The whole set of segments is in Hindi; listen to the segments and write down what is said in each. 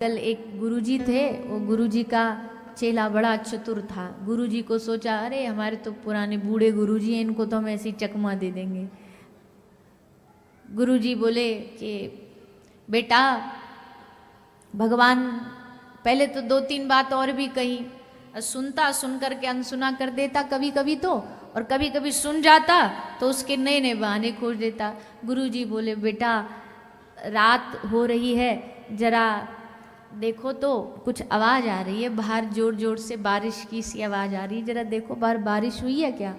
कल एक गुरुजी थे, वो गुरुजी का चेला बड़ा चतुर था। गुरुजी को सोचा, अरे हमारे तो पुराने बूढ़े गुरुजी हैं, इनको तो हम ऐसी चकमा दे देंगे। गुरुजी बोले कि बेटा, भगवान पहले तो 2-3 बात और भी कही, सुनता, सुन करके अनसुना कर देता कभी कभी तो, और कभी कभी सुन जाता तो उसके नए नए बहाने खोज देता। गुरुजी बोले, बेटा रात हो रही है, जरा देखो तो कुछ आवाज़ आ रही है बाहर, जोर जोर से बारिश की सी आवाज़ आ रही है, जरा देखो बाहर बारिश हुई है क्या।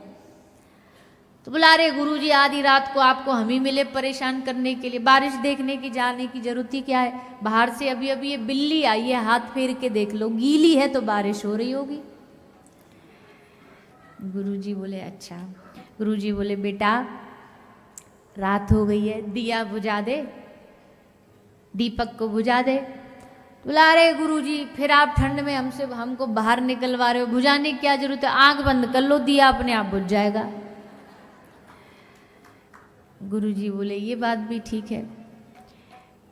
तो बोला, अरे गुरुजी आधी रात को आपको हम ही मिले परेशान करने के लिए, बारिश देखने की जाने की जरूरत ही क्या है, बाहर से अभी अभी ये बिल्ली आई है, हाथ फेर के देख लो, गीली है तो बारिश हो रही होगी। गुरुजी बोले अच्छा। गुरुजी बोले, बेटा रात हो गई है, दिया बुझा दे, दीपक को बुझा दे। बोला, अरे गुरुजी फिर आप ठंड में हमको बाहर निकलवा रहे हो, बुझाने की क्या जरूरत है, आंख बंद कर लो, दिया अपने आप बुझ जाएगा। गुरुजी बोले, ये बात भी ठीक है।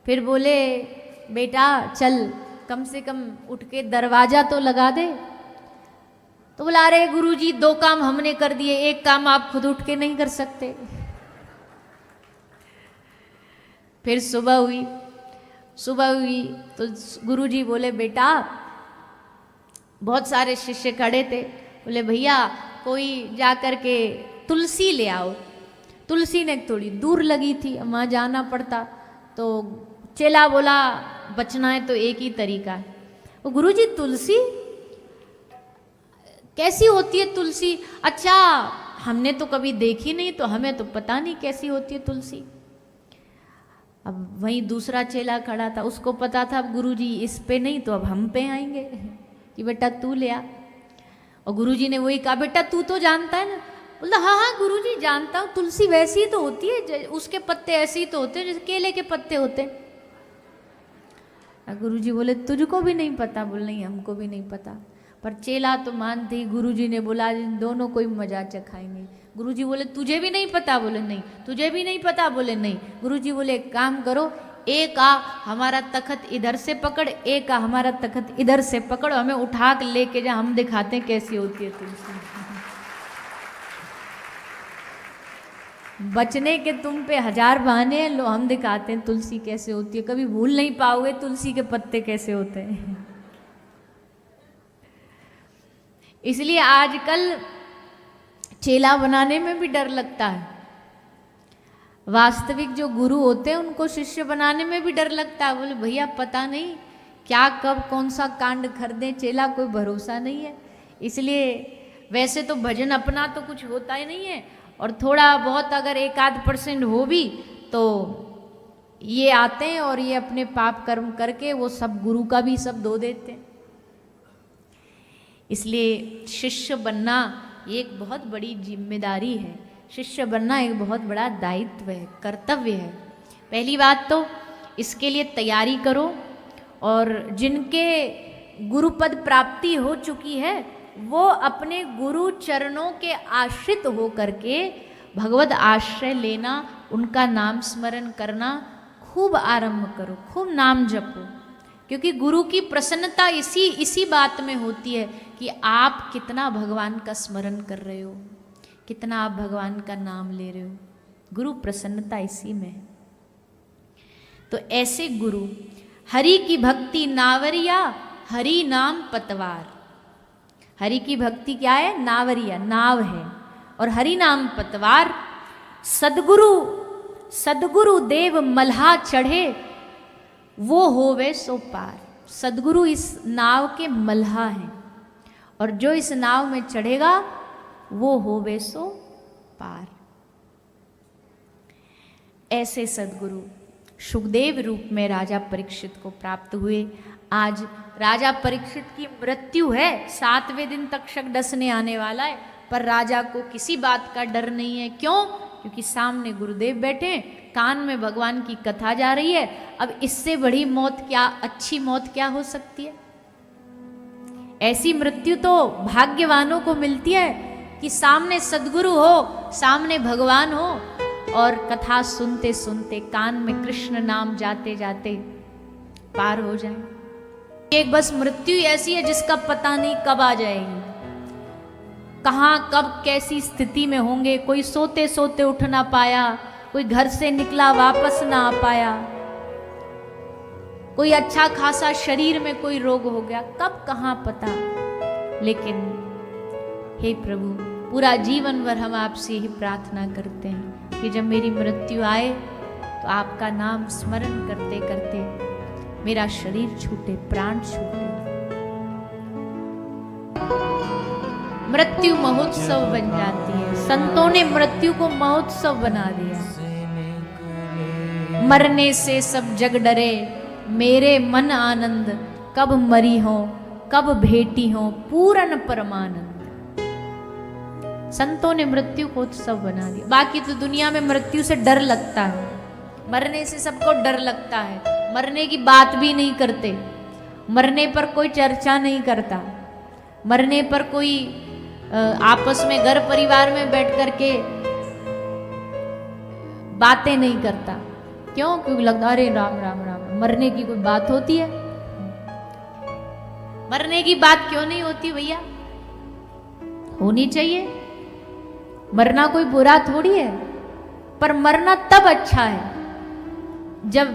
फिर बोले, बेटा चल कम से कम उठ के दरवाजा तो लगा दे। तो बोला, अरे गुरुजी 2 काम हमने कर दिए, एक काम आप खुद उठ के नहीं कर सकते। फिर सुबह हुई तो गुरुजी बोले, बेटा, बहुत सारे शिष्य खड़े थे, बोले भैया कोई जा कर के तुलसी ले आओ। तुलसी ने थोड़ी दूर लगी थी, वहाँ जाना पड़ता, तो चेला बोला, बचना है तो एक ही तरीका है। वो गुरुजी तुलसी कैसी होती है तुलसी? अच्छा, हमने तो कभी देखी नहीं, तो हमें तो पता नहीं कैसी होती है तुलसी। अब वहीं दूसरा चेला खड़ा था, उसको पता था अब गुरुजी इस पे नहीं तो अब हम पे आएंगे कि बेटा तू ले आ। और गुरुजी ने वही कहा, बेटा तू तो जानता है ना। बोला, हाँ हाँ गुरुजी जानता हूँ, तुलसी वैसी ही तो होती है, उसके पत्ते ऐसे ही तो होते हैं जैसे केले के पत्ते होते हैं। गुरुजी बोले, तुझको भी नहीं पता? बोले, नहीं हमको भी नहीं पता। पर चेला तो मानते ही, गुरुजी ने बोला इन दोनों को ही मजा चखाएंगे। गुरुजी बोले, तुझे भी नहीं पता? बोले नहीं। तुझे भी नहीं पता? बोले नहीं। गुरुजी बोले, एक काम करो, एक आ हमारा तखत इधर से पकड़, एक आ हमारा तखत इधर से पकड़, हमें उठा के लेके जा, हम दिखाते हैं कैसी होती है तुलसी। बचने के तुम पे 1000 बहाने हैं, लो हम दिखाते हैं तुलसी कैसे होती है। कभी भूल नहीं पाओगे तुलसी के पत्ते कैसे होते हैं। इसलिए आजकल चेला बनाने में भी डर लगता है। वास्तविक जो गुरु होते हैं उनको शिष्य बनाने में भी डर लगता है। बोले भैया पता नहीं क्या कब कौन सा कांड कर दें, चेला कोई भरोसा नहीं है। इसलिए वैसे तो भजन अपना तो कुछ होता ही नहीं है, और थोड़ा बहुत अगर 1-8% हो भी तो ये आते हैं और ये अपने पाप कर्म करके वो सब गुरु का भी सब धो देते हैं। इसलिए शिष्य बनना ये एक बहुत बड़ी जिम्मेदारी है। शिष्य बनना एक बहुत बड़ा दायित्व है, कर्तव्य है। पहली बात तो इसके लिए तैयारी करो, और जिनके गुरुपद प्राप्ति हो चुकी है वो अपने गुरु चरणों के आश्रित हो करके भगवद आश्रय लेना, उनका नाम स्मरण करना खूब आरंभ करो, खूब नाम जपो। क्योंकि गुरु की प्रसन्नता इसी बात में होती है कि आप कितना भगवान का स्मरण कर रहे हो, कितना आप भगवान का नाम ले रहे हो। गुरु प्रसन्नता इसी में है। तो ऐसे गुरु, हरि की भक्ति नावरिया, हरि नाम पतवार। हरि की भक्ति क्या है? नावरिया, नाव है, और हरि नाम पतवार। सदगुरु देव मल्हा चढ़े, वो होवे सो पार। सदगुरु इस नाव के मल्हा हैं, और जो इस नाव में चढ़ेगा वो होवे सो पार। ऐसे सदगुरु सुखदेव रूप में राजा परीक्षित को प्राप्त हुए। आज राजा परीक्षित की मृत्यु है, 7वें दिन तक्षक डसने आने वाला है, पर राजा को किसी बात का डर नहीं है। क्यों? क्योंकि सामने गुरुदेव बैठे, कान में भगवान की कथा जा रही है। अब इससे बड़ी मौत क्या, अच्छी मौत क्या हो सकती है? ऐसी मृत्यु तो भाग्यवानों को मिलती है कि सामने सदगुरु हो, सामने भगवान हो, और कथा सुनते सुनते कान में कृष्ण नाम जाते जाते पार हो जाए। एक बस मृत्यु ऐसी है जिसका पता नहीं कब आ जाएगी, कहाँ कब कैसी स्थिति में होंगे। कोई सोते सोते उठ ना पाया, कोई घर से निकला वापस ना आ पाया, कोई अच्छा खासा शरीर में कोई रोग हो गया, कब कहाँ पता। लेकिन हे प्रभु, पूरा जीवन भर हम आपसे ही प्रार्थना करते हैं कि जब मेरी मृत्यु आए तो आपका नाम स्मरण करते करते मेरा शरीर छूटे, प्राण छूटे। मृत्यु महोत्सव बन जाती है। संतों ने मृत्यु को महोत्सव बना दिया। मरने से सब जग डरे, मेरे मन आनंद, कब मरी हो कब भेटी हो पूर्ण परमानंद। संतों ने मृत्यु को उत्सव बना दिया। बाकी तो दुनिया में मृत्यु से डर लगता है, मरने से सबको डर लगता है, मरने की बात भी नहीं करते, मरने पर कोई चर्चा नहीं करता, मरने पर कोई आपस में घर परिवार में बैठ करके बातें नहीं करता। क्यों? क्योंकि लगता अरे राम राम राम, मरने की कोई बात होती है? मरने की बात क्यों नहीं होती भैया? होनी चाहिए। मरना कोई बुरा थोड़ी है, पर मरना तब अच्छा है जब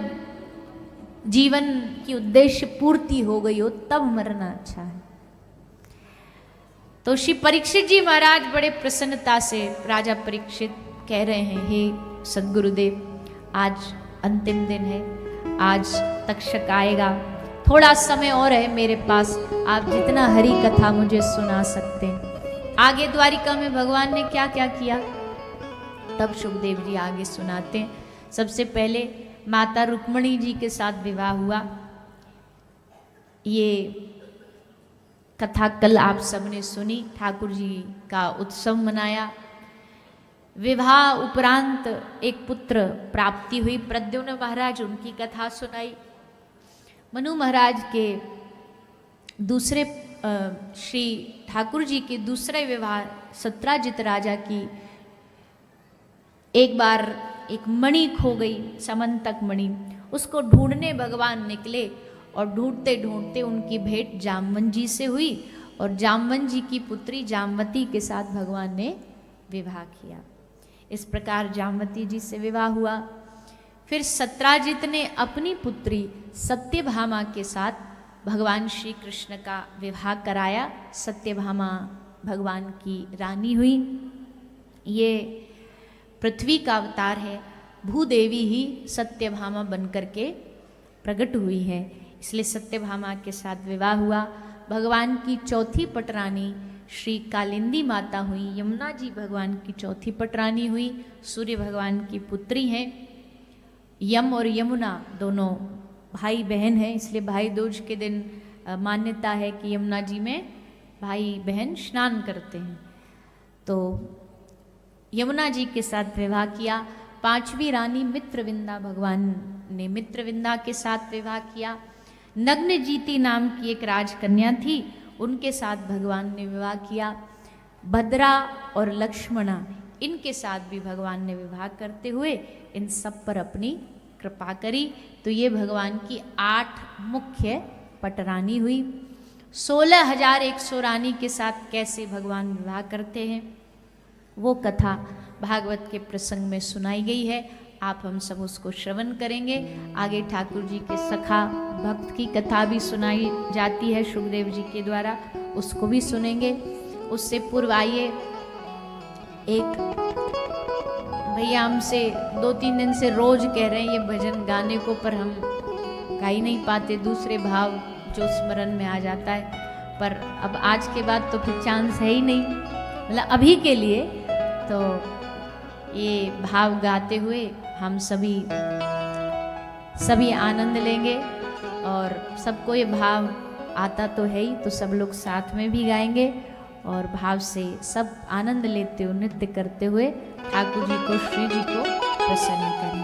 जीवन की उद्देश्य पूर्ति हो गई हो, तब मरना अच्छा है। तो श्री परीक्षित जी महाराज बड़े प्रसन्नता से राजा परीक्षित कह रहे हैं, हे सद्गुरुदेव, आज अंतिम दिन है, आज तक्षक आएगा, थोड़ा समय और है मेरे पास, आप जितना हरि कथा मुझे सुना सकते हैं। आगे द्वारिका में भगवान ने क्या क्या किया, तब सुखदेव जी आगे सुनाते हैं। सबसे पहले माता रुक्मणी जी के साथ विवाह हुआ। ये कथा कल आप सबने सुनी। ठाकुर जी का उत्सव मनाया। विवाह उपरांत एक पुत्र प्राप्ति हुई, प्रद्युम्न महाराज, उनकी कथा सुनाई। मनु महाराज के दूसरे श्री ठाकुर जी के दूसरे विवाह सत्राजित राजा की एक बार एक मणि खो गई, समंतक मणि, उसको ढूंढने भगवान निकले और ढूंढते ढूंढते उनकी भेंट जामवन जी से हुई और जामवन जी की पुत्री जामवती के साथ भगवान ने विवाह किया। इस प्रकार जामवती जी से विवाह हुआ। फिर सत्राजित ने अपनी पुत्री सत्यभामा के साथ भगवान श्री कृष्ण का विवाह कराया। सत्यभामा भगवान की रानी हुई। ये पृथ्वी का अवतार है, भूदेवी ही सत्यभामा बनकर के प्रकट हुई है, इसलिए सत्यभामा के साथ विवाह हुआ। भगवान की चौथी पटरानी श्री कालिंदी माता हुई। यमुना जी भगवान की चौथी पटरानी हुई, सूर्य भगवान की पुत्री हैं। यम और यमुना दोनों भाई बहन हैं, इसलिए भाई दूज के दिन मान्यता है कि यमुना जी में भाई बहन स्नान करते हैं। तो यमुना जी के साथ विवाह किया। पांचवी रानी मित्रविंदा, भगवान ने मित्रविंदा के साथ विवाह किया। नग्नजीती नाम की एक राजकन्या थी, उनके साथ भगवान ने विवाह किया। भद्रा और लक्ष्मणा, इनके साथ भी भगवान ने विवाह करते हुए इन सब पर अपनी कृपा करी। तो ये भगवान की 8 मुख्य पटरानी हुई। 16,100 रानी के साथ कैसे भगवान विवाह करते हैं वो कथा भागवत के प्रसंग में सुनाई गई है। आप हम सब उसको श्रवण करेंगे। आगे ठाकुर जी के सखा भक्त की कथा भी सुनाई जाती है सुखदेव जी के द्वारा, उसको भी सुनेंगे। उससे पूर्व आइए, एक भैया हमसे 2-3 दिन से रोज कह रहे हैं ये भजन गाने को, पर हम गा ही नहीं पाते, दूसरे भाव जो स्मरण में आ जाता है। पर अब आज के बाद तो फिर चांस है ही नहीं, मतलब अभी के लिए तो ये भाव गाते हुए हम सभी आनंद लेंगे। और सबको ये भाव आता तो है ही, तो सब लोग साथ में भी गाएंगे और भाव से सब आनंद लेते हुए, नृत्य करते हुए ठाकुर जी को, श्री जी को प्रसन्न करें।